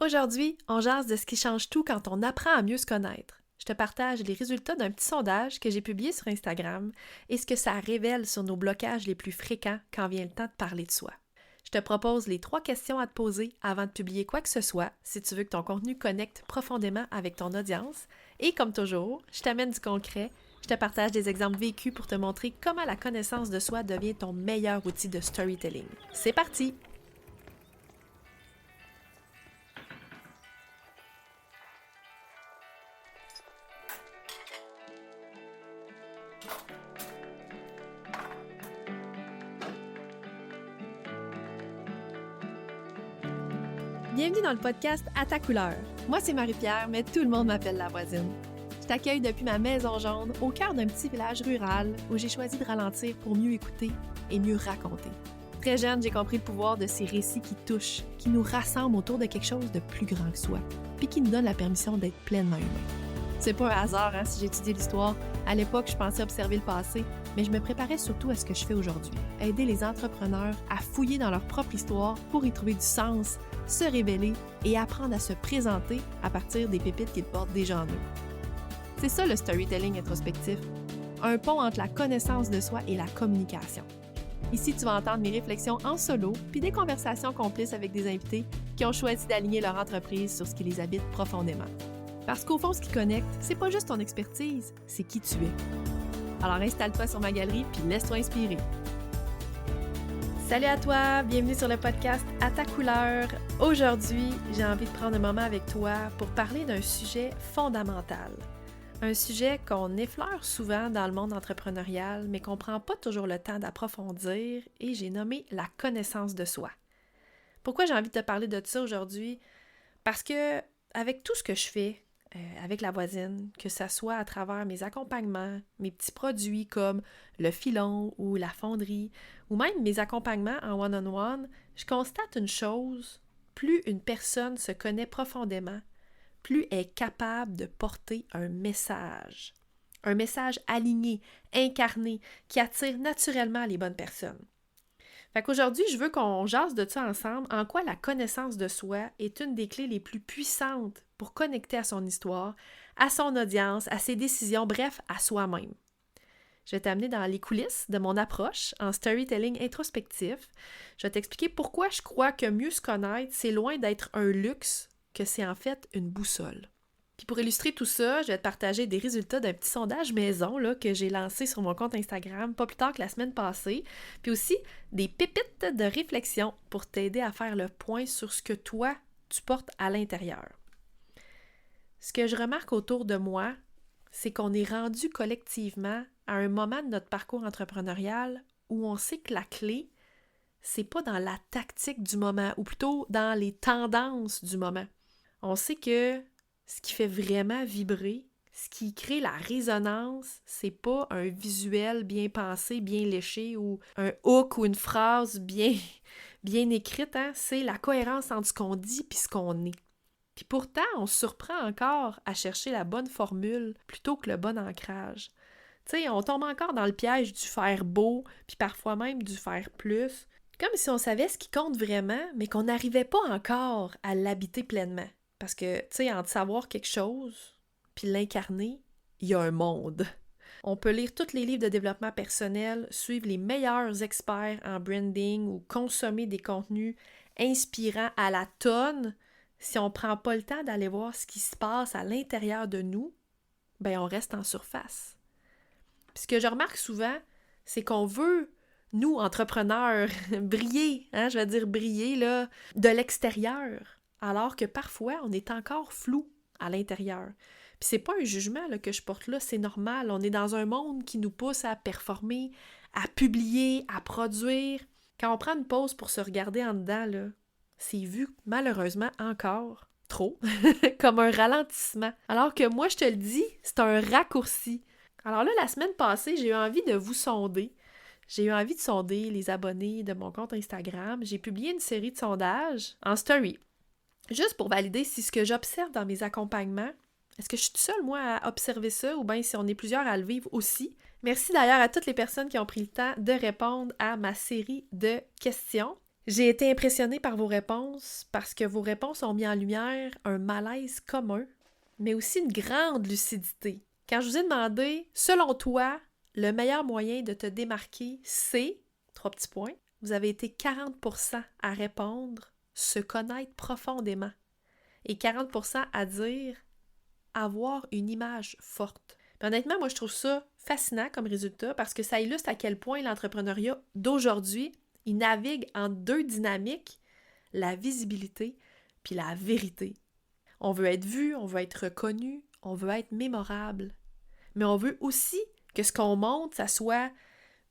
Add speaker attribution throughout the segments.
Speaker 1: Aujourd'hui, on jase de ce qui change tout quand on apprend à mieux se connaître. Je te partage les résultats d'un petit sondage que j'ai publié sur Instagram et ce que ça révèle sur nos blocages les plus fréquents quand vient le temps de parler de soi. Je te propose les 3 questions à te poser avant de publier quoi que ce soit si tu veux que ton contenu connecte profondément avec ton audience. Et comme toujours, je t'amène du concret, je te partage des exemples vécus pour te montrer comment la connaissance de soi devient ton meilleur outil de storytelling. C'est parti! Bienvenue dans le podcast À ta couleur. Moi, c'est Marie-Pierre, mais tout le monde m'appelle la voisine. Je t'accueille depuis ma maison jaune, au cœur d'un petit village rural où j'ai choisi de ralentir pour mieux écouter et mieux raconter. Très jeune, j'ai compris le pouvoir de ces récits qui touchent, qui nous rassemblent autour de quelque chose de plus grand que soi, puis qui nous donnent la permission d'être pleinement humain. C'est pas un hasard si j'étudiais l'histoire. À l'époque, je pensais observer le passé, mais je me préparais surtout à ce que je fais aujourd'hui. Aider les entrepreneurs à fouiller dans leur propre histoire pour y trouver du sens, se révéler et apprendre à se présenter à partir des pépites qu'ils portent déjà en eux. C'est ça le storytelling introspectif, un pont entre la connaissance de soi et la communication. Ici, tu vas entendre mes réflexions en solo, puis des conversations complices avec des invités qui ont choisi d'aligner leur entreprise sur ce qui les habite profondément. Parce qu'au fond, ce qui connecte, c'est pas juste ton expertise, c'est qui tu es. Alors installe-toi sur ma galerie puis laisse-toi inspirer. Salut à toi, bienvenue sur le podcast À ta couleur. Aujourd'hui, j'ai envie de prendre un moment avec toi pour parler d'un sujet fondamental. Un sujet qu'on effleure souvent dans le monde entrepreneurial, mais qu'on prend pas toujours le temps d'approfondir, et j'ai nommé la connaissance de soi. Pourquoi j'ai envie de te parler de ça aujourd'hui? Parce que avec tout ce que je fais, avec la voisine, que ce soit à travers mes accompagnements, mes petits produits comme le filon ou la fonderie, ou même mes accompagnements en one-on-one, je constate une chose, plus une personne se connaît profondément, plus elle est capable de porter un message aligné, incarné, qui attire naturellement les bonnes personnes. Fait qu'aujourd'hui, je veux qu'on jase de ça ensemble, en quoi la connaissance de soi est une des clés les plus puissantes pour connecter à son histoire, à son audience, à ses décisions, bref, à soi-même. Je vais t'amener dans les coulisses de mon approche en storytelling introspectif. Je vais t'expliquer pourquoi je crois que mieux se connaître, c'est loin d'être un luxe, que c'est en fait une boussole. Puis pour illustrer tout ça, je vais te partager des résultats d'un petit sondage maison que j'ai lancé sur mon compte Instagram pas plus tard que la semaine passée, puis aussi des pépites de réflexion pour t'aider à faire le point sur ce que toi, tu portes à l'intérieur. Ce que je remarque autour de moi, c'est qu'on est rendu collectivement à un moment de notre parcours entrepreneurial où on sait que la clé, c'est pas dans la tactique du moment, ou plutôt dans les tendances du moment. On sait que ce qui fait vraiment vibrer, ce qui crée la résonance, c'est pas un visuel bien pensé, bien léché, ou un hook ou une phrase bien écrite, c'est la cohérence entre ce qu'on dit et ce qu'on est. Puis pourtant, on se surprend encore à chercher la bonne formule plutôt que le bon ancrage. Tu sais, on tombe encore dans le piège du faire beau, puis parfois même du faire plus, comme si on savait ce qui compte vraiment, mais qu'on n'arrivait pas encore à l'habiter pleinement. Parce que, tu sais, entre savoir quelque chose puis l'incarner, il y a un monde. On peut lire tous les livres de développement personnel, suivre les meilleurs experts en branding ou consommer des contenus inspirants à la tonne. Si on ne prend pas le temps d'aller voir ce qui se passe à l'intérieur de nous, ben on reste en surface. Puis ce que je remarque souvent, c'est qu'on veut, nous, entrepreneurs, briller, je vais dire briller, là, de l'extérieur. Alors que parfois, on est encore flou à l'intérieur. Puis c'est pas un jugement que je porte là, c'est normal. On est dans un monde qui nous pousse à performer, à publier, à produire. Quand on prend une pause pour se regarder en dedans, là, c'est vu malheureusement encore trop comme un ralentissement. Alors que moi, je te le dis, c'est un raccourci. Alors là, la semaine passée, j'ai eu envie de vous sonder. J'ai eu envie de sonder les abonnés de mon compte Instagram. J'ai publié une série de sondages en story. Juste pour valider si ce que j'observe dans mes accompagnements, est-ce que je suis toute seule, moi, à observer ça, ou bien si on est plusieurs à le vivre aussi. Merci d'ailleurs à toutes les personnes qui ont pris le temps de répondre à ma série de questions. J'ai été impressionnée par vos réponses parce que vos réponses ont mis en lumière un malaise commun, mais aussi une grande lucidité. Quand je vous ai demandé, selon toi, le meilleur moyen de te démarquer, c'est, 3 petits points, vous avez été 40% à répondre se connaître profondément et 40% à dire avoir une image forte. Puis honnêtement, moi, je trouve ça fascinant comme résultat parce que ça illustre à quel point l'entrepreneuriat d'aujourd'hui, il navigue en deux dynamiques, la visibilité puis la vérité. On veut être vu, on veut être reconnu, on veut être mémorable. Mais on veut aussi que ce qu'on montre, ça soit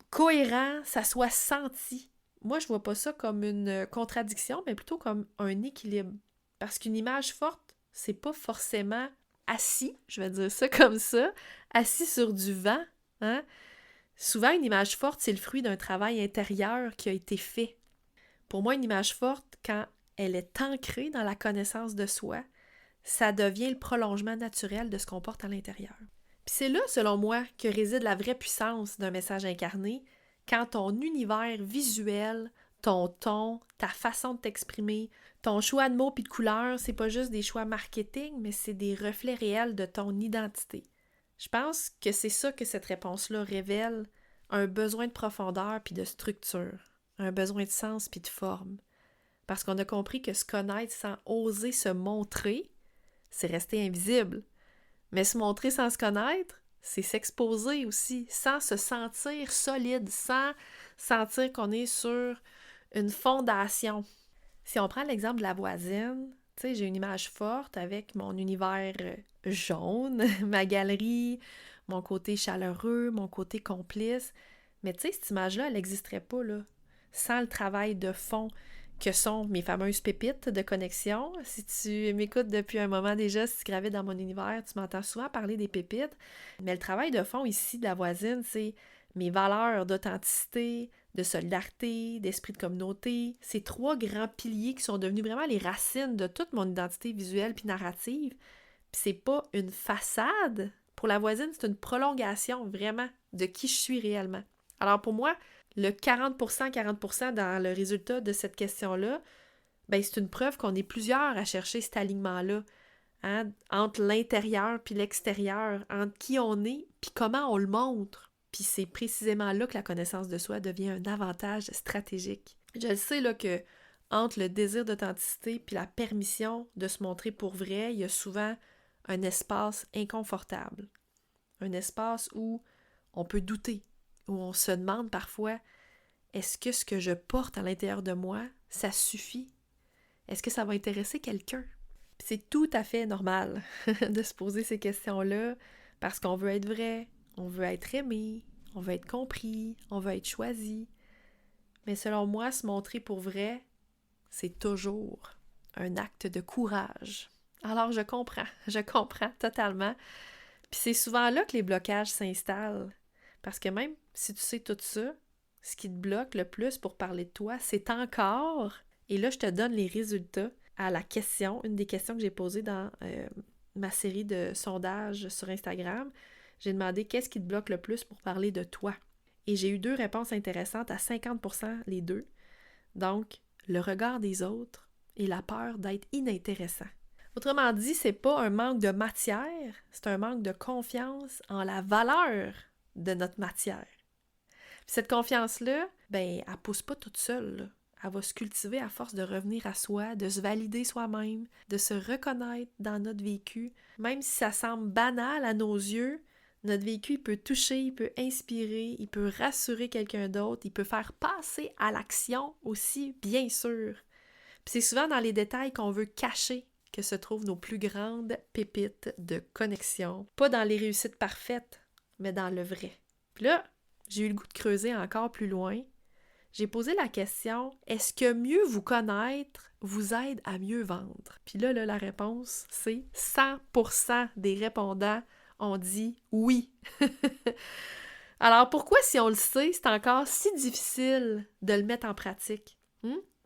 Speaker 1: cohérent, ça soit senti. Moi, je vois pas ça comme une contradiction, mais plutôt comme un équilibre. Parce qu'une image forte, c'est pas forcément assis, je vais dire ça comme ça, assis sur du vent. Hein? Souvent, une image forte, c'est le fruit d'un travail intérieur qui a été fait. Pour moi, une image forte, quand elle est ancrée dans la connaissance de soi, ça devient le prolongement naturel de ce qu'on porte à l'intérieur. Puis c'est là, selon moi, que réside la vraie puissance d'un message incarné, quand ton univers visuel, ton ton, ta façon de t'exprimer, ton choix de mots puis de couleurs, c'est pas juste des choix marketing, mais c'est des reflets réels de ton identité. Je pense que c'est ça que cette réponse-là révèle, un besoin de profondeur puis de structure, un besoin de sens puis de forme. Parce qu'on a compris que se connaître sans oser se montrer, c'est rester invisible. Mais se montrer sans se connaître, c'est s'exposer aussi, sans se sentir solide, sans sentir qu'on est sur une fondation. Si on prend l'exemple de la voisine, tu sais, j'ai une image forte avec mon univers jaune, ma galerie, mon côté chaleureux, mon côté complice. Mais tu sais, cette image-là, elle n'existerait pas, là, sans le travail de fond que sont mes fameuses pépites de connexion. Si tu m'écoutes depuis un moment déjà, si tu gravites dans mon univers, tu m'entends souvent parler des pépites. Mais le travail de fond ici de la voisine, c'est mes valeurs d'authenticité, de solidarité, d'esprit de communauté. Ces 3 grands piliers qui sont devenus vraiment les racines de toute mon identité visuelle puis narrative. Puis c'est pas une façade. Pour la voisine, c'est une prolongation vraiment de qui je suis réellement. Alors pour moi, le 40% dans le résultat de cette question-là, ben c'est une preuve qu'on est plusieurs à chercher cet alignement-là, hein, entre l'intérieur puis l'extérieur, entre qui on est puis comment on le montre. Puis c'est précisément là que la connaissance de soi devient un avantage stratégique. Je le sais là que entre le désir d'authenticité puis la permission de se montrer pour vrai, il y a souvent un espace inconfortable. Un espace où on peut douter, où on se demande parfois, est-ce que ce que je porte à l'intérieur de moi, ça suffit? Est-ce que ça va intéresser quelqu'un? Puis c'est tout à fait normal de se poser ces questions-là parce qu'on veut être vrai, on veut être aimé, on veut être compris, on veut être choisi. Mais selon moi, se montrer pour vrai, c'est toujours un acte de courage. Alors je comprends totalement. Puis c'est souvent là que les blocages s'installent. Parce que même si tu sais tout ça, ce qui te bloque le plus pour parler de toi, c'est encore, et là je te donne les résultats à la question, une des questions que j'ai posées dans ma série de sondages sur Instagram. J'ai demandé qu'est-ce qui te bloque le plus pour parler de toi. Et j'ai eu 2 réponses intéressantes, à 50% les deux. Donc, le regard des autres et la peur d'être inintéressant. Autrement dit, c'est pas un manque de matière, c'est un manque de confiance en la valeur de notre matière. Puis cette confiance-là, ben, elle pousse pas toute seule, là. Elle va se cultiver à force de revenir à soi, de se valider soi-même, de se reconnaître dans notre vécu. Même si ça semble banal à nos yeux, notre vécu, il peut toucher, il peut inspirer, il peut rassurer quelqu'un d'autre, il peut faire passer à l'action aussi, bien sûr. Puis c'est souvent dans les détails qu'on veut cacher que se trouvent nos plus grandes pépites de connexion. Pas dans les réussites parfaites, mais dans le vrai. Puis là, j'ai eu le goût de creuser encore plus loin. J'ai posé la question, est-ce que mieux vous connaître vous aide à mieux vendre? Puis là, la réponse, c'est 100% des répondants ont dit oui. Alors pourquoi, si on le sait, c'est encore si difficile de le mettre en pratique?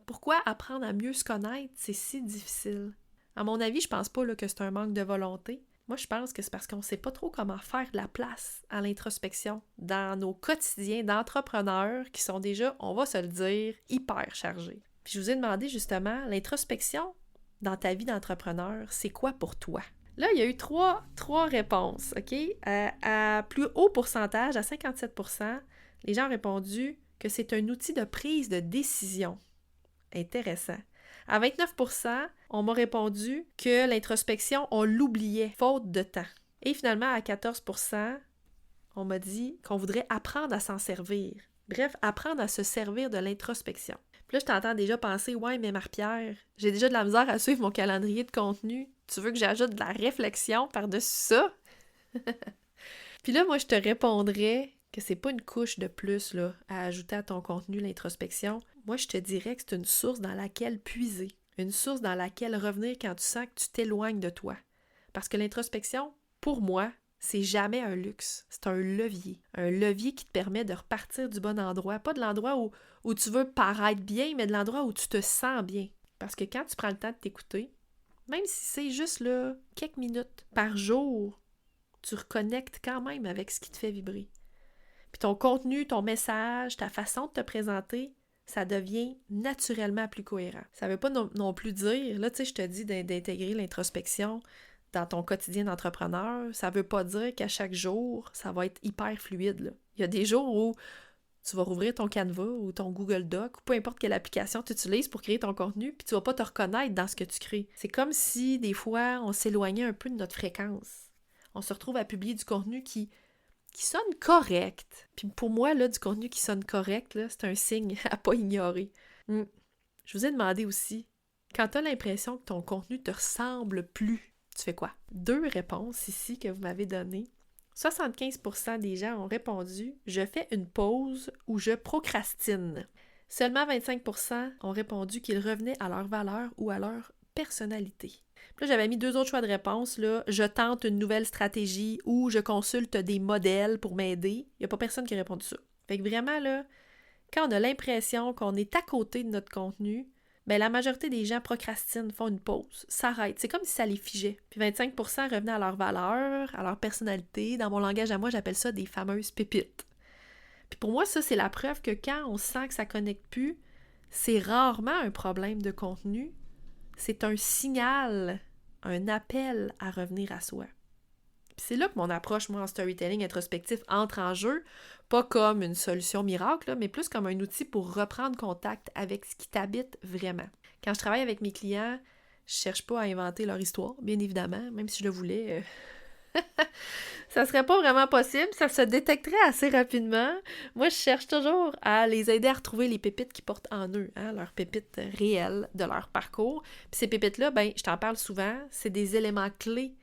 Speaker 1: Pourquoi apprendre à mieux se connaître, c'est si difficile? À mon avis, je pense pas là, que c'est un manque de volonté. Moi, je pense que c'est parce qu'on ne sait pas trop comment faire de la place à l'introspection dans nos quotidiens d'entrepreneurs qui sont déjà, on va se le dire, hyper chargés. Puis je vous ai demandé justement, l'introspection dans ta vie d'entrepreneur, c'est quoi pour toi? Là, il y a eu trois réponses, OK? À plus haut pourcentage, à 57%, les gens ont répondu que c'est un outil de prise de décision. Intéressant. À 29%, on m'a répondu que l'introspection, on l'oubliait, faute de temps. Et finalement, à 14%, on m'a dit qu'on voudrait apprendre à s'en servir. Bref, apprendre à se servir de l'introspection. Puis là, je t'entends déjà penser, ouais, mais Marie-Pierre, j'ai déjà de la misère à suivre mon calendrier de contenu. Tu veux que j'ajoute de la réflexion par-dessus ça? Puis là, moi, je te répondrais que c'est pas une couche de plus là, à ajouter à ton contenu, l'introspection. Moi, je te dirais que c'est une source dans laquelle puiser, une source dans laquelle revenir quand tu sens que tu t'éloignes de toi. Parce que l'introspection, pour moi, c'est jamais un luxe, c'est un levier. Un levier qui te permet de repartir du bon endroit, pas de l'endroit où tu veux paraître bien, mais de l'endroit où tu te sens bien. Parce que quand tu prends le temps de t'écouter, même si c'est juste là, quelques minutes par jour, tu reconnectes quand même avec ce qui te fait vibrer. Puis ton contenu, ton message, ta façon de te présenter, ça devient naturellement plus cohérent. Ça ne veut pas non plus dire, là, tu sais, je te dis d'intégrer l'introspection dans ton quotidien d'entrepreneur, ça ne veut pas dire qu'à chaque jour, ça va être hyper fluide, là. Il y a des jours où tu vas rouvrir ton Canva ou ton Google Doc ou peu importe quelle application tu utilises pour créer ton contenu, puis tu vas pas te reconnaître dans ce que tu crées. C'est comme si, des fois, on s'éloignait un peu de notre fréquence. On se retrouve à publier du contenu qui sonne correct. Puis pour moi, là, du contenu qui sonne correct, là, c'est un signe à pas ignorer. Je vous ai demandé aussi, quand tu as l'impression que ton contenu te ressemble plus, tu fais quoi? 2 réponses ici que vous m'avez données. 75% des gens ont répondu « Je fais une pause » ou « Je procrastine ». Seulement 25% ont répondu qu'ils revenaient à leur valeur ou à leur personnalité. Puis là, j'avais mis 2 autres choix de réponse, là. Je tente une nouvelle stratégie ou je consulte des modèles pour m'aider. Il n'y a pas personne qui a répondu ça. Fait que vraiment, là, quand on a l'impression qu'on est à côté de notre contenu, bien, la majorité des gens procrastinent, font une pause, s'arrêtent. C'est comme si ça les figeait. Puis 25% revenaient à leur valeur, à leur personnalité. Dans mon langage à moi, j'appelle ça des fameuses pépites. Puis pour moi, ça, c'est la preuve que quand on sent que ça ne connecte plus, c'est rarement un problème de contenu. C'est un signal, un appel à revenir à soi. Puis c'est là que mon approche, moi, en storytelling introspectif entre en jeu, pas comme une solution miracle, là, mais plus comme un outil pour reprendre contact avec ce qui t'habite vraiment. Quand je travaille avec mes clients, je cherche pas à inventer leur histoire, bien évidemment, même si je le voulais. Ça serait pas vraiment possible, ça se détecterait assez rapidement. Moi, je cherche toujours à les aider à retrouver les pépites qu'ils portent en eux, hein, leurs pépites réelles de leur parcours. Puis ces pépites-là, ben, je t'en parle souvent, c'est des éléments clés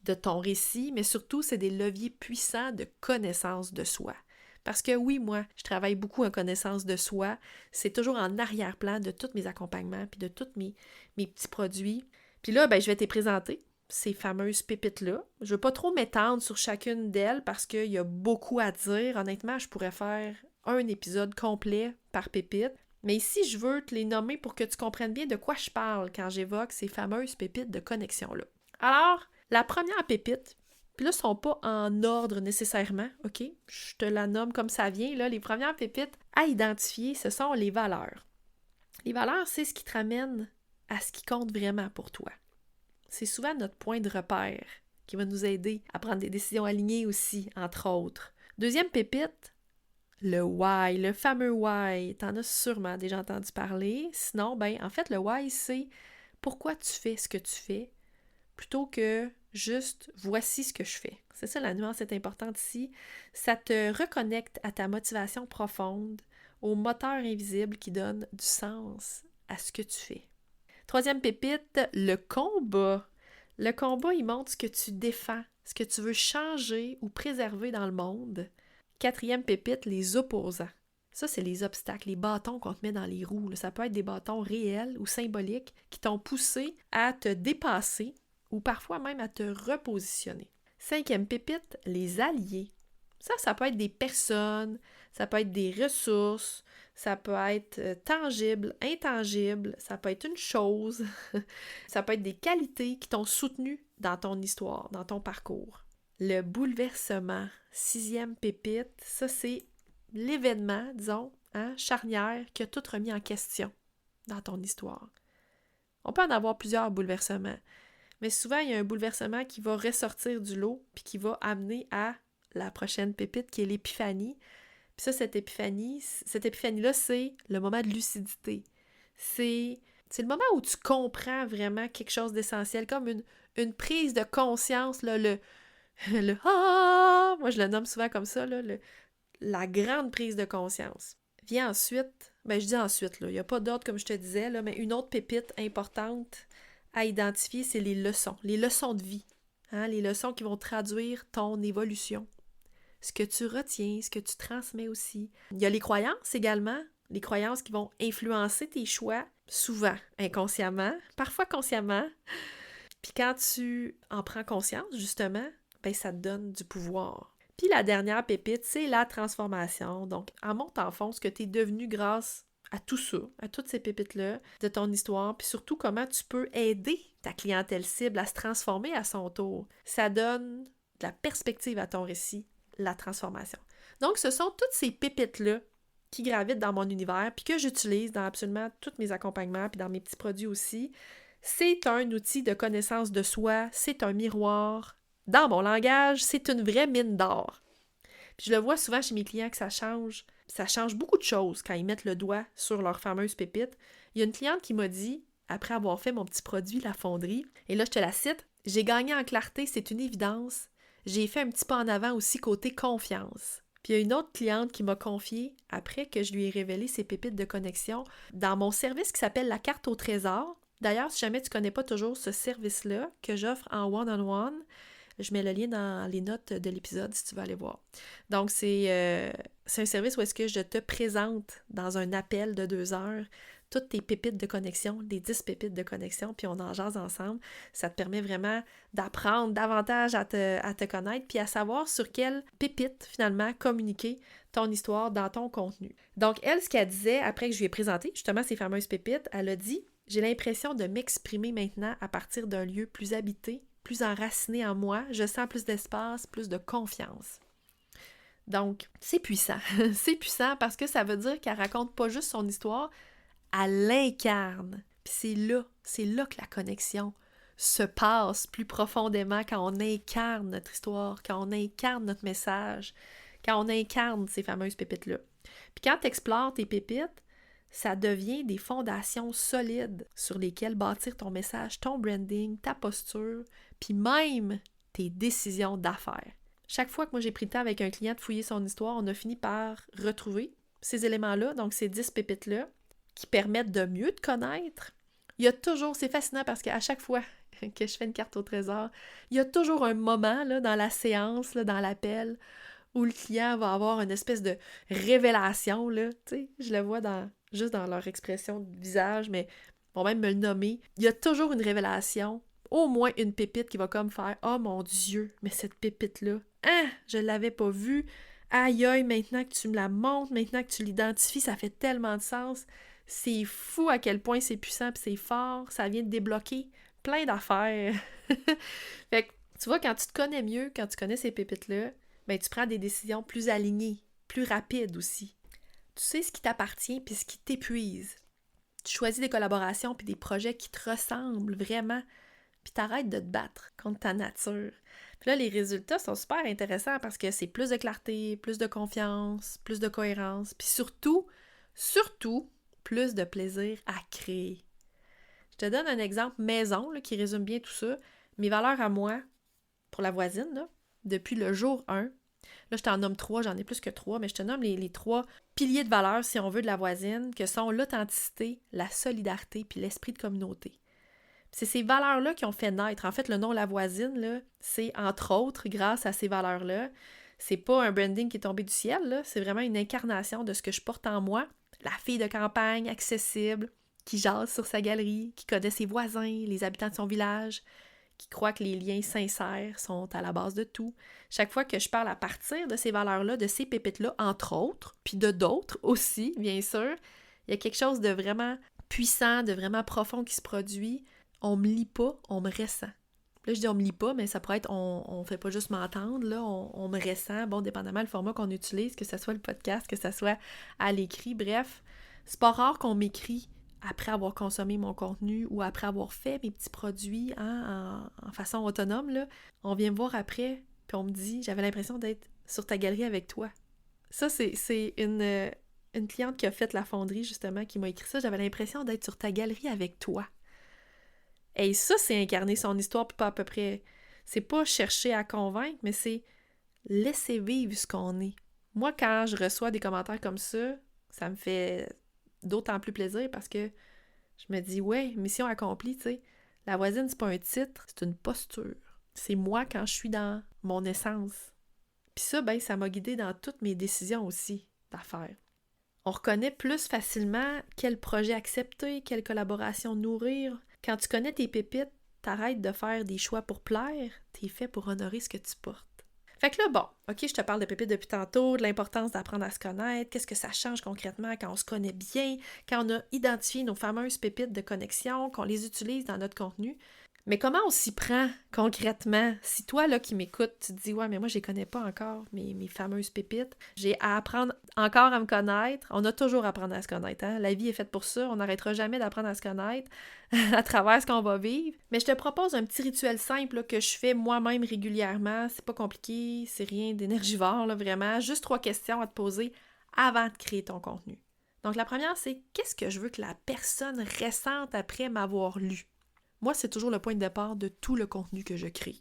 Speaker 1: de ton récit, mais surtout, c'est des leviers puissants de connaissance de soi. Parce que oui, moi, je travaille beaucoup en connaissance de soi. C'est toujours en arrière-plan de tous mes accompagnements puis de tous mes petits produits. Puis là, ben, je vais te les présenter, ces fameuses pépites-là. Je ne veux pas trop m'étendre sur chacune d'elles parce qu'il y a beaucoup à dire. Honnêtement, je pourrais faire un épisode complet par pépite. Mais ici, je veux te les nommer pour que tu comprennes bien de quoi je parle quand j'évoque ces fameuses pépites de connexion-là. Alors, la première pépite, puis là, ils ne sont pas en ordre nécessairement, OK? Je te la nomme comme ça vient, là. Les premières pépites à identifier, ce sont les valeurs. Les valeurs, c'est ce qui te ramène à ce qui compte vraiment pour toi. C'est souvent notre point de repère qui va nous aider à prendre des décisions alignées aussi, entre autres. Deuxième pépite, le why, le fameux why. T'en as sûrement déjà entendu parler. Sinon, ben, en fait, le why, c'est pourquoi tu fais ce que tu fais, plutôt que juste voici ce que je fais. C'est ça la nuance est importante ici. Ça te reconnecte à ta motivation profonde, au moteur invisible qui donne du sens à ce que tu fais. Troisième pépite, le combat. Le combat, il montre ce que tu défends, ce que tu veux changer ou préserver dans le monde. Quatrième pépite, les opposants. Ça, c'est les obstacles, les bâtons qu'on te met dans les roues. Ça peut être des bâtons réels ou symboliques qui t'ont poussé à te dépasser ou parfois même à te repositionner. Cinquième pépite, les alliés. Ça peut être des personnes, ça peut être des ressources, ça peut être tangible, intangible, ça peut être une chose, ça peut être des qualités qui t'ont soutenu dans ton histoire, dans ton parcours. Le bouleversement, sixième pépite, ça c'est l'événement, disons, charnière, qui a tout remis en question. dans ton histoire. On peut en avoir plusieurs bouleversements, mais souvent, il y a un bouleversement qui va ressortir du lot puis qui va amener à la prochaine pépite qui est l'épiphanie. Puis ça, cette épiphanie-là, c'est le moment de lucidité. C'est le moment où tu comprends vraiment quelque chose d'essentiel, comme une prise de conscience, là, le ah! Moi, je le nomme souvent comme ça, là, la grande prise de conscience. Vient ensuite, je dis ensuite, il n'y a pas d'autre, comme je te disais, là, mais une autre pépite importante à identifier, c'est les leçons de vie, hein, les leçons qui vont traduire ton évolution, ce que tu retiens, ce que tu transmets aussi. Il y a les croyances également, les croyances qui vont influencer tes choix, souvent inconsciemment, parfois consciemment. Puis quand tu en prends conscience, justement, ça te donne du pouvoir. Puis la dernière pépite, c'est la transformation. Donc, en montant en fond, ce que tu es devenu grâce à tout ça, à toutes ces pépites-là de ton histoire, puis surtout comment tu peux aider ta clientèle cible à se transformer à son tour. Ça donne de la perspective à ton récit, la transformation. Donc, ce sont toutes ces pépites-là qui gravitent dans mon univers, puis que j'utilise dans absolument tous mes accompagnements, puis dans mes petits produits aussi. C'est un outil de connaissance de soi, c'est un miroir. Dans mon langage, c'est une vraie mine d'or. Puis je le vois souvent chez mes clients que ça change beaucoup de choses quand ils mettent le doigt sur leur fameuse pépite. Il y a une cliente qui m'a dit, après avoir fait mon petit produit, la fonderie, et là je te la cite, « J'ai gagné en clarté, c'est une évidence. J'ai fait un petit pas en avant aussi côté confiance. » Puis il y a une autre cliente qui m'a confié, après que je lui ai révélé ses pépites de connexion, dans mon service qui s'appelle la carte au trésor. D'ailleurs, si jamais tu ne connais pas toujours ce service-là que j'offre en one-on-one, je mets le lien dans les notes de l'épisode si tu veux aller voir. Donc, c'est un service où est-ce que je te présente dans un appel de 2 heures toutes tes pépites de connexion, les 10 pépites de connexion, puis on en jase ensemble. Ça te permet vraiment d'apprendre davantage à te connaître, puis à savoir sur quelle pépite, finalement, communiquer ton histoire dans ton contenu. Donc, elle, ce qu'elle disait, après que je lui ai présenté justement ces fameuses pépites, elle a dit « J'ai l'impression de m'exprimer maintenant à partir d'un lieu plus habité, plus enraciné en moi, je sens plus d'espace, plus de confiance. » Donc, c'est puissant. C'est puissant parce que ça veut dire qu'elle raconte pas juste son histoire, elle l'incarne. Puis c'est là que la connexion se passe plus profondément quand on incarne notre histoire, quand on incarne notre message, quand on incarne ces fameuses pépites-là. Puis quand tu explores tes pépites, ça devient des fondations solides sur lesquelles bâtir ton message, ton branding, ta posture, puis même tes décisions d'affaires. Chaque fois que moi j'ai pris le temps avec un client de fouiller son histoire, on a fini par retrouver ces éléments-là, donc ces 10 pépites-là, qui permettent de mieux te connaître. Il y a toujours, c'est fascinant parce qu'à chaque fois que je fais une carte au trésor, il y a toujours un moment là, dans la séance, là, dans l'appel, où le client va avoir une espèce de révélation, là, tu sais, je le vois juste dans leur expression de visage, mais ils vont même me le nommer. Il y a toujours une révélation, au moins une pépite qui va comme faire « Oh mon Dieu, mais cette pépite-là, hein, je l'avais pas vue, aïe aïe, maintenant que tu me la montres, maintenant que tu l'identifies, ça fait tellement de sens. » C'est fou à quel point c'est puissant puis c'est fort, ça vient de débloquer plein d'affaires. Fait que, tu vois, quand tu te connais mieux, quand tu connais ces pépites-là, tu prends des décisions plus alignées, plus rapides aussi. Tu sais ce qui t'appartient puis ce qui t'épuise. Tu choisis des collaborations puis des projets qui te ressemblent vraiment, puis t'arrêtes de te battre contre ta nature. Puis là, les résultats sont super intéressants parce que c'est plus de clarté, plus de confiance, plus de cohérence, puis surtout, plus de plaisir à créer. Je te donne un exemple maison là, qui résume bien tout ça. Mes valeurs à moi, pour la voisine, là, depuis le jour 1, là je t'en nomme 3, j'en ai plus que 3, mais je te nomme les 3 piliers de valeurs, si on veut, de la voisine, que sont l'authenticité, la solidarité puis l'esprit de communauté. C'est ces valeurs-là qui ont fait naître. En fait, le nom La Voisine, là, c'est entre autres grâce à ces valeurs-là. C'est pas un branding qui est tombé du ciel, là. C'est vraiment une incarnation de ce que je porte en moi. La fille de campagne, accessible, qui jase sur sa galerie, qui connaît ses voisins, les habitants de son village, qui croit que les liens sincères sont à la base de tout. Chaque fois que je parle à partir de ces valeurs-là, de ces pépites-là, entre autres, puis de d'autres aussi, bien sûr, il y a quelque chose de vraiment puissant, de vraiment profond qui se produit. On me lit pas, on me ressent. Là, je dis on me lit pas, mais ça pourrait être on fait pas juste m'entendre, là, on me ressent, bon, dépendamment du format qu'on utilise, que ce soit le podcast, que ce soit à l'écrit, bref. C'est pas rare qu'on m'écrit après avoir consommé mon contenu ou après avoir fait mes petits produits en façon autonome, là, on vient me voir après, puis on me dit « J'avais l'impression d'être sur ta galerie avec toi. » Ça, c'est une cliente qui a fait la fonderie, justement, qui m'a écrit ça. « J'avais l'impression d'être sur ta galerie avec toi. » Et ça, c'est incarner son histoire, puis pas à peu près... C'est pas chercher à convaincre, mais c'est laisser vivre ce qu'on est. Moi, quand je reçois des commentaires comme ça me fait d'autant plus plaisir parce que je me dis, ouais, mission accomplie, tu sais. La voisine, c'est pas un titre, c'est une posture. C'est moi quand je suis dans mon essence. Puis ça, ben, ça m'a guidée dans toutes mes décisions aussi d'affaires. On reconnaît plus facilement quel projet accepter, quelle collaboration nourrir. Quand tu connais tes pépites, t'arrêtes de faire des choix pour plaire, t'es fait pour honorer ce que tu portes. Fait que là, bon, ok, je te parle de pépites depuis tantôt, de l'importance d'apprendre à se connaître, qu'est-ce que ça change concrètement quand on se connaît bien, quand on a identifié nos fameuses pépites de connexion, qu'on les utilise dans notre contenu. Mais comment on s'y prend concrètement? Si toi, là, qui m'écoutes, tu te dis « Ouais, mais moi, je les connais pas encore, mes fameuses pépites. J'ai à apprendre encore à me connaître. » On a toujours à apprendre à se connaître, hein? La vie est faite pour ça. On n'arrêtera jamais d'apprendre à se connaître à travers ce qu'on va vivre. Mais je te propose un petit rituel simple là, que je fais moi-même régulièrement. C'est pas compliqué, c'est rien d'énergivore, là, vraiment. Juste 3 questions à te poser avant de créer ton contenu. Donc, la première, c'est « Qu'est-ce que je veux que la personne ressente après m'avoir lu? » Moi, c'est toujours le point de départ de tout le contenu que je crée.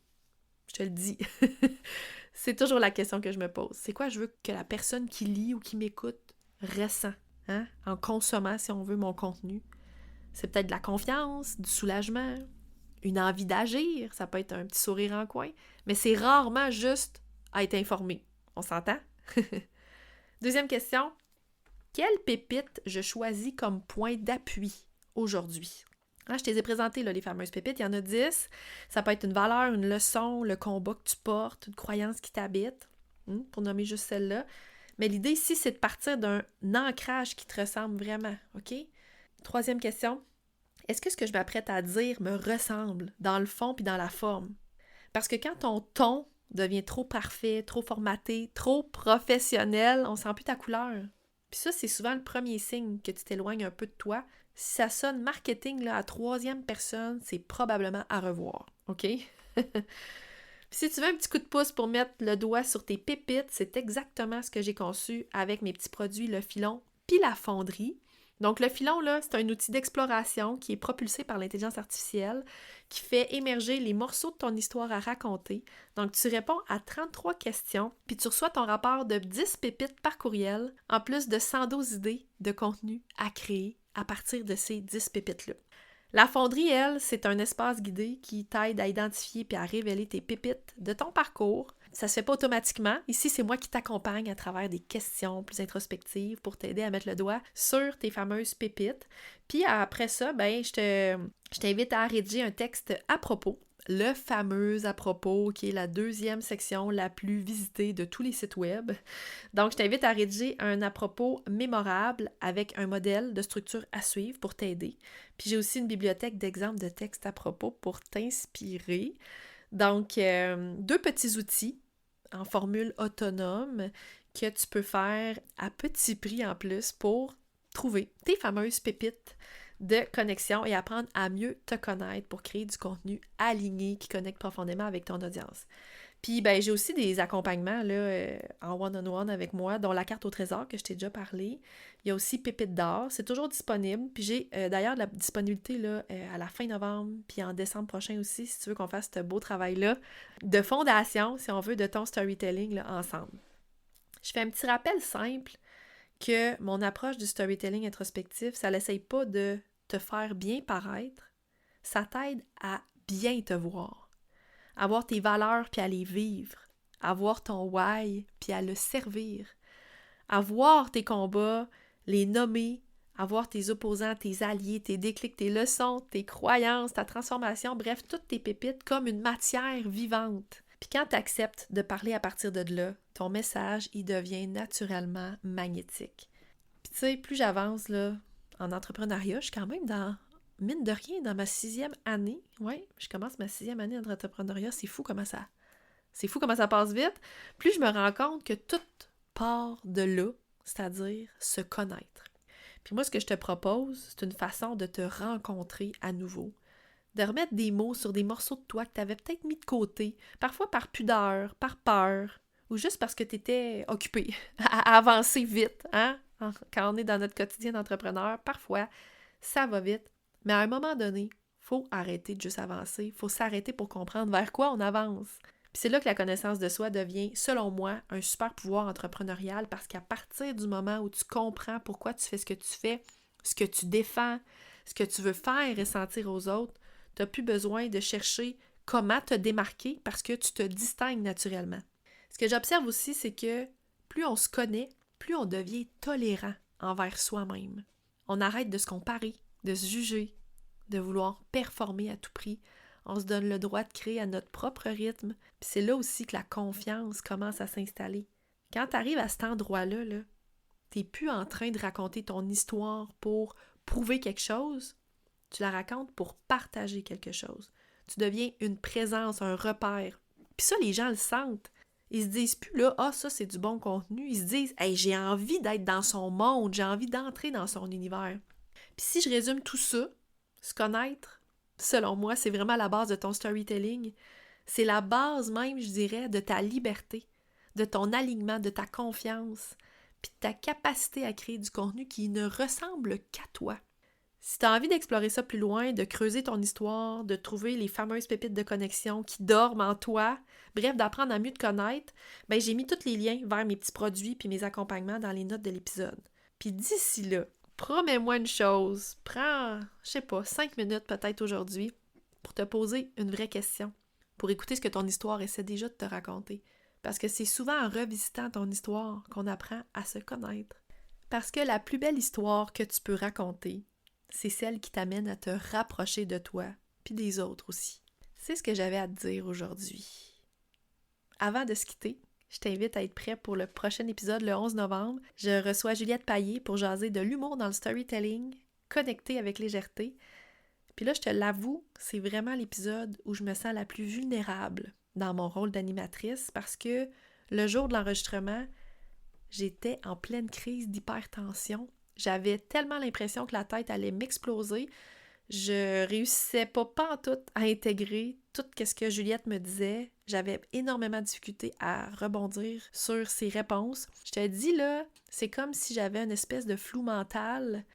Speaker 1: Je te le dis. C'est toujours la question que je me pose. C'est quoi je veux que la personne qui lit ou qui m'écoute ressent, hein? En consommant, si on veut, mon contenu. C'est peut-être de la confiance, du soulagement, une envie d'agir. Ça peut être un petit sourire en coin. Mais c'est rarement juste à être informé. On s'entend? Deuxième question. Quelle pépite je choisis comme point d'appui aujourd'hui? Je te les ai présentées, là, les fameuses pépites. Il y en a 10. Ça peut être une valeur, une leçon, le combat que tu portes, une croyance qui t'habite, pour nommer juste celle-là. Mais l'idée ici, c'est de partir d'un ancrage qui te ressemble vraiment, OK? Troisième question. Est-ce que ce que je m'apprête à dire me ressemble dans le fond puis dans la forme? Parce que quand ton ton devient trop parfait, trop formaté, trop professionnel, on sent plus ta couleur. Puis ça, c'est souvent le premier signe que tu t'éloignes un peu de toi. Si ça sonne marketing là, à 3e personne, c'est probablement à revoir, OK? Si tu veux un petit coup de pouce pour mettre le doigt sur tes pépites, c'est exactement ce que j'ai conçu avec mes petits produits, le filon puis la fonderie. Donc, le filon, là, c'est un outil d'exploration qui est propulsé par l'intelligence artificielle, qui fait émerger les morceaux de ton histoire à raconter. Donc, tu réponds à 33 questions, puis tu reçois ton rapport de 10 pépites par courriel, en plus de 112 idées de contenu à créer à partir de ces 10 pépites-là. La fonderie, elle, c'est un espace guidé qui t'aide à identifier puis à révéler tes pépites de ton parcours. Ça se fait pas automatiquement. Ici, c'est moi qui t'accompagne à travers des questions plus introspectives pour t'aider à mettre le doigt sur tes fameuses pépites. Puis après ça, ben, je t'invite à rédiger un texte à propos. Le fameux à propos, qui est la 2e section la plus visitée de tous les sites web. Donc, je t'invite à rédiger un à propos mémorable avec un modèle de structure à suivre pour t'aider. Puis j'ai aussi une bibliothèque d'exemples de textes à propos pour t'inspirer. Donc, 2 petits outils en formule autonome que tu peux faire à petit prix en plus pour trouver tes fameuses pépites de connexion et apprendre à mieux te connaître pour créer du contenu aligné qui connecte profondément avec ton audience. Puis, ben, j'ai aussi des accompagnements là, en one-on-one avec moi, dont la carte au trésor que je t'ai déjà parlé. Il y a aussi Pépites d'or, c'est toujours disponible. Puis j'ai d'ailleurs de la disponibilité là, à la fin novembre, puis en décembre prochain aussi, si tu veux qu'on fasse ce beau travail-là de fondation, si on veut, de ton storytelling là, ensemble. Je fais un petit rappel simple que mon approche du storytelling introspectif, ça n'essaye pas de te faire bien paraître, ça t'aide à bien te voir, à voir tes valeurs puis à les vivre, à voir ton why puis à le servir, à voir tes combats, les nommer, à voir tes opposants, tes alliés, tes déclics, tes leçons, tes croyances, ta transformation, bref, toutes tes pépites comme une matière vivante. Puis quand tu acceptes de parler à partir de là, ton message, il devient naturellement magnétique. Puis tu sais, plus j'avance là en entrepreneuriat, je suis quand même mine de rien, dans ma 6e année. Oui, je commence ma 6e année d'entrepreneuriat. C'est fou comment ça passe vite. Plus je me rends compte que tout part de là, c'est-à-dire se connaître. Puis moi, ce que je te propose, c'est une façon de te rencontrer à nouveau, de remettre des mots sur des morceaux de toi que tu avais peut-être mis de côté, parfois par pudeur, par peur, ou juste parce que tu étais occupé à avancer vite, hein? Quand on est dans notre quotidien d'entrepreneur, parfois, ça va vite, mais à un moment donné, il faut arrêter de juste avancer, il faut s'arrêter pour comprendre vers quoi on avance. Puis c'est là que la connaissance de soi devient, selon moi, un super pouvoir entrepreneurial parce qu'à partir du moment où tu comprends pourquoi tu fais ce que tu fais, ce que tu défends, ce que tu veux faire et sentir aux autres, tu n'as plus besoin de chercher comment te démarquer parce que tu te distingues naturellement. Ce que j'observe aussi, c'est que plus on se connaît, plus on devient tolérant envers soi-même. On arrête de se comparer, de se juger, de vouloir performer à tout prix. On se donne le droit de créer à notre propre rythme. Puis c'est là aussi que la confiance commence à s'installer. Quand tu arrives à cet endroit-là, tu n'es plus en train de raconter ton histoire pour prouver quelque chose. Tu la racontes pour partager quelque chose. Tu deviens une présence, un repère. Puis ça, les gens le sentent. Ils se disent plus là, ah, ça c'est du bon contenu. Ils se disent, hey, j'ai envie d'être dans son monde, j'ai envie d'entrer dans son univers. Puis si je résume tout ça, se connaître, selon moi, c'est vraiment la base de ton storytelling. C'est la base même, je dirais, de ta liberté, de ton alignement, de ta confiance, puis de ta capacité à créer du contenu qui ne ressemble qu'à toi. Si tu as envie d'explorer ça plus loin, de creuser ton histoire, de trouver les fameuses pépites de connexion qui dorment en toi, bref, d'apprendre à mieux te connaître, ben j'ai mis tous les liens vers mes petits produits puis mes accompagnements dans les notes de l'épisode. Puis d'ici là, promets-moi une chose, prends, 5 minutes peut-être aujourd'hui pour te poser une vraie question, pour écouter ce que ton histoire essaie déjà de te raconter. Parce que c'est souvent en revisitant ton histoire qu'on apprend à se connaître. Parce que la plus belle histoire que tu peux raconter, c'est celle qui t'amène à te rapprocher de toi, puis des autres aussi. C'est ce que j'avais à te dire aujourd'hui. Avant de se quitter, je t'invite à être prêt pour le prochain épisode le 11 novembre. Je reçois Juliette Paillé pour jaser de l'humour dans le storytelling, connecté avec légèreté. Puis là, je te l'avoue, c'est vraiment l'épisode où je me sens la plus vulnérable dans mon rôle d'animatrice parce que le jour de l'enregistrement, j'étais en pleine crise d'hypertension. J'avais tellement l'impression que la tête allait m'exploser. Je réussissais pas pantoute à intégrer tout ce que Juliette me disait. J'avais énormément de difficulté à rebondir sur ses réponses. Je te dis là, c'est comme si j'avais une espèce de flou mental.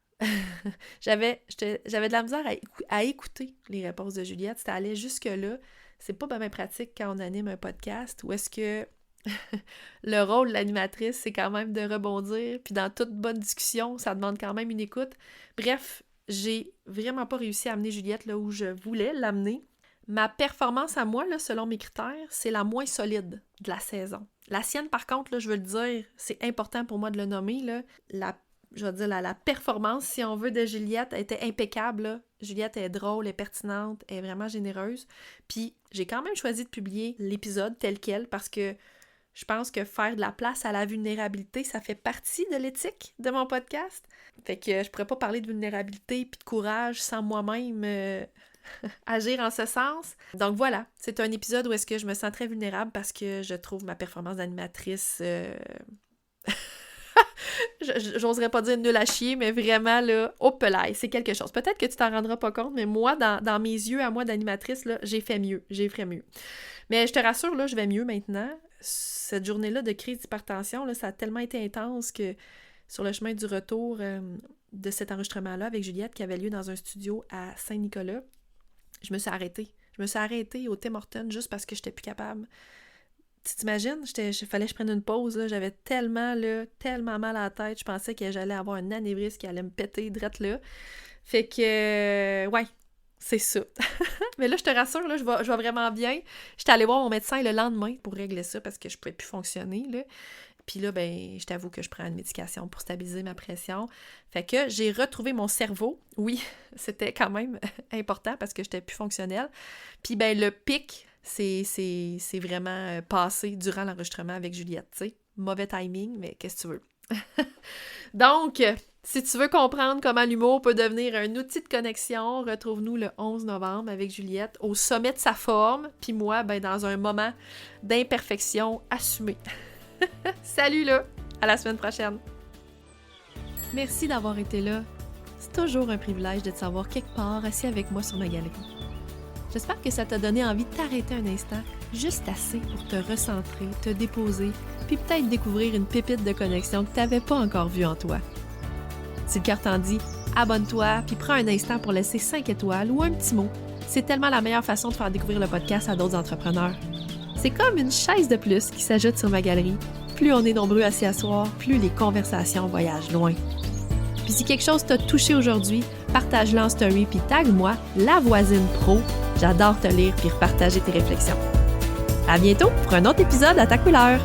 Speaker 1: j'avais de la misère à écouter les réponses de Juliette. Ça allait jusque-là. C'est pas bien pratique quand on anime un podcast où est-ce que le rôle de l'animatrice, c'est quand même de rebondir, puis dans toute bonne discussion, ça demande quand même une écoute. Bref, j'ai vraiment pas réussi à amener Juliette là où je voulais l'amener. Ma performance à moi, là, selon mes critères, c'est la moins solide de la saison. La sienne, par contre, là, je veux le dire, c'est important pour moi de le nommer, là, la performance, si on veut, de Juliette était impeccable, là. Juliette est drôle, est pertinente, est vraiment généreuse. Puis j'ai quand même choisi de publier l'épisode tel quel parce que je pense que faire de la place à la vulnérabilité, ça fait partie de l'éthique de mon podcast. Fait que je pourrais pas parler de vulnérabilité puis de courage sans moi-même agir en ce sens. Donc voilà, c'est un épisode où est-ce que je me sens très vulnérable parce que je trouve ma performance d'animatrice... J'oserais pas dire nul à chier, mais vraiment, là, c'est quelque chose. Peut-être que tu t'en rendras pas compte, mais moi, dans mes yeux, à moi d'animatrice, là, j'ai fait mieux. Mais je te rassure, là, je vais mieux maintenant. Cette journée-là de crise d'hypertension, là, ça a tellement été intense que sur le chemin du retour de cet enregistrement-là avec Juliette qui avait lieu dans un studio à Saint-Nicolas, je me suis arrêtée. Je me suis arrêtée au Tim Hortons juste parce que j'étais plus capable. Tu t'imagines? Fallait que je prenne une pause. Là. J'avais tellement mal à la tête. Je pensais que j'allais avoir un anévrisme qui allait me péter drette là. Fait que, ouais, c'est ça. Mais là, je te rassure, là, je vais vraiment bien. J'étais allée voir mon médecin le lendemain pour régler ça parce que je pouvais plus fonctionner, là. Puis là, ben, je t'avoue que je prends une médication pour stabiliser ma pression. Fait que j'ai retrouvé mon cerveau. Oui, c'était quand même important parce que j'étais plus fonctionnelle. Puis ben, le pic, c'est vraiment passé durant l'enregistrement avec Juliette, tu sais. Mauvais timing, mais qu'est-ce que tu veux? Donc, si tu veux comprendre comment l'humour peut devenir un outil de connexion, retrouve-nous le 11 novembre avec Juliette au sommet de sa forme, puis moi, ben, dans un moment d'imperfection assumée. Salut là! À la semaine prochaine! Merci d'avoir été là. C'est toujours un privilège de te savoir quelque part assis avec moi sur ma galerie. J'espère que ça t'a donné envie de t'arrêter un instant, juste assez pour te recentrer, te déposer, puis peut-être découvrir une pépite de connexion que tu n'avais pas encore vue en toi. Si le cœur t'en dit, abonne-toi, puis prends un instant pour laisser 5 étoiles ou un petit mot. C'est tellement la meilleure façon de faire découvrir le podcast à d'autres entrepreneurs. C'est comme une chaise de plus qui s'ajoute sur ma galerie. Plus on est nombreux à s'y asseoir, plus les conversations voyagent loin. Puis si quelque chose t'a touché aujourd'hui, partage-le en story puis tag-moi, la voisine pro. J'adore te lire puis repartager tes réflexions. À bientôt pour un autre épisode à ta couleur.